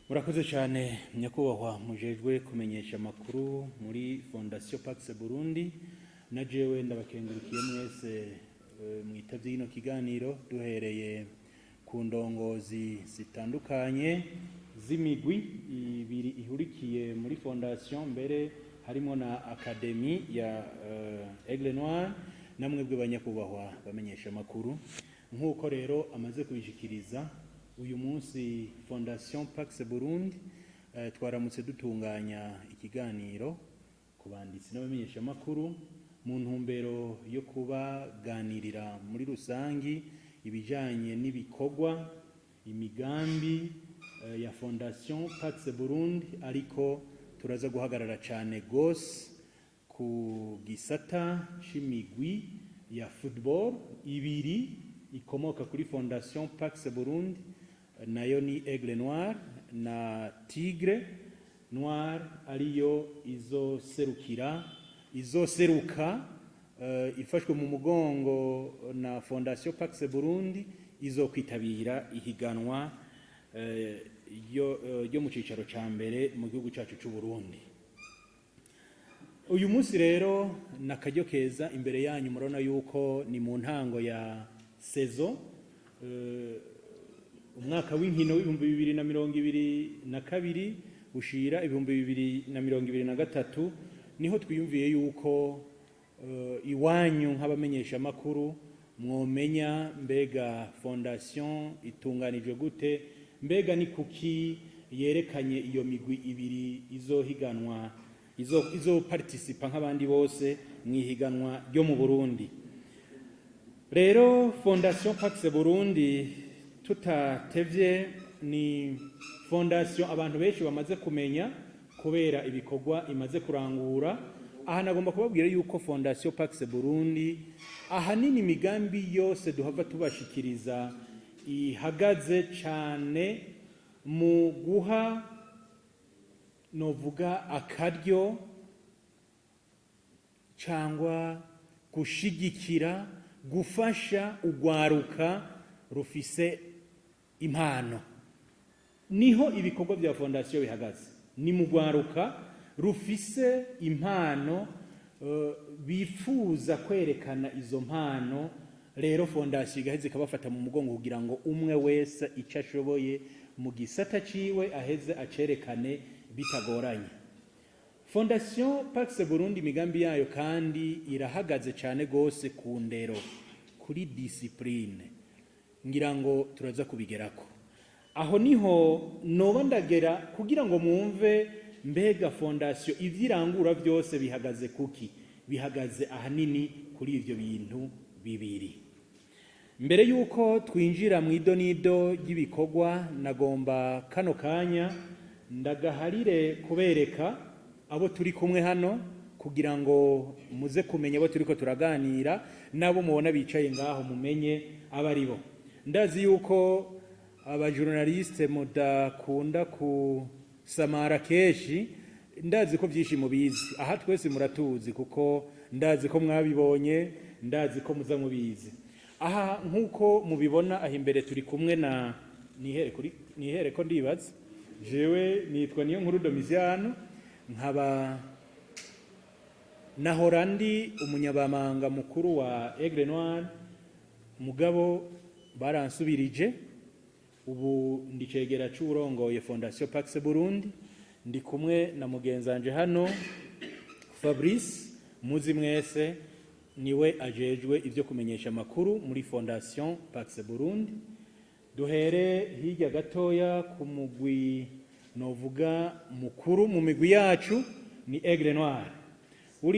Murakoze cyane nyakubahwa mujejwe kumenyesha amakuru muri Fondation Pax Burundi. Na jewe ndabakengurukiye mwese mwitavye ino kiganiro duhereye ku ndongozi zitandukanye z'imigwi ibiri ihurikiye muri Fondation, mbere harimo na Academy ya Aigle Noir, namwe bwe banyakubahwa bamenyesha amakuru. Nkuko rero amaze kubishikiriza, uyu munsi Fondation Pax Burundi twaramutse dutunganya ikiganiro ku banditsi n'abamenyesha amakuru mu ntumbero yo kubaganirira muri rusangi ibijanye n'ibikorwa, imigambi ya Fondation Pax Burundi, ariko turaza guhagarara cyane gose ku gisata c'imigwi ya football ibiri ikomoka kuri Fondation Pax Burundi, nayo ni Aigle Noir na Tigre Noir, ariyo izoseruka ifashwe mu mugongo na Fondation Pax Burundi, izokwitabira ihiganwa yo mu cicaro ca mbere mu gihugu cacu c'u Burundi. Uyu munsi rero nakaryo keza imbere yanyu, murabona yuko ni mu ntango ya saison umwaka w'inkino w'ibihumbi 2022 ushira 2023, niho twiyumviye yuko iwanyu nk'abamenyesha amakuru mwomenya mbega Fondation itunganijwe gute, mbega ni kuki yerekanye iyo migwi ibiri izohiganwa izo participa nk'abandi bose mwihiganwa ryo mu Burundi. Rero Fondation Pax Burundi tutatevye ni Fondation abantu benshi bamaze kumenya kubera ibikorwa imaze kurangura. Aha nagomba kubabwira yuko Fondation Pax Burundi ahanini imigambi yose duhava tubashikiriza ihagaze cyane mu guha novuga akaryo cyangwa gushigikira, gufasha ugwaruka rufise impano. Niho ibikorwa bya Fondation bihagaze, ni mugwaruka rufise impano bifuza kwerekana izo mpano. Rero Fondation igaheze ikabafata mu mugongo kugira ngo umwe wese icyo ashoboye mu gisata ciwe aheze acerekane bitagoranye. Fondation Pax Burundi imigambi yayo kandi irahagaze cyane gose ku ndero, kuri discipline. Ngira ngo turaza kubigerako. Aho niho noba ndagera kugira ngo mwumve mbega Fondation ivyirangura byose bihagaze kuki. Bihagaze ahanini kuri ivyo bintu bibiri. Mbere yuko twinjira mu idonido ry'ibikorwa, nagomba kano kanya ndagaharire kubereka abo turi kumwe hano kugira ngo muze kumenya abo turiko turaganira, nabo mubona bicaye ngaho mumenye abaribo. Ndazi yuko abajournaliste mudakunda kusamara keshi, ndazi ko byinshi mubizi. Aha twese muratuzi kuko ndazi ko mwabibonye, ndazi ko muza mubizi. Aha nkuko mubibona aho imbere turi kumwe na nihere ko ndibaza jewe nitwa Niyonkuru Domitiano, nkaba nahora ndi umunyabamanga mukuru wa Aigle Noir, mugabo baransubirije, ubu ndicegera c'urongoye Fondation Pax Burundi. Ndi kumwe na mugenzanje hano Fabrice, muzi mwese niwe ajejwe ivyo kumenyesha amakuru muri Fondation Pax Burundi. Duhere hirya gatoya ku mugwi novuga mukuru mu migwi yacu ni Aigle Noir.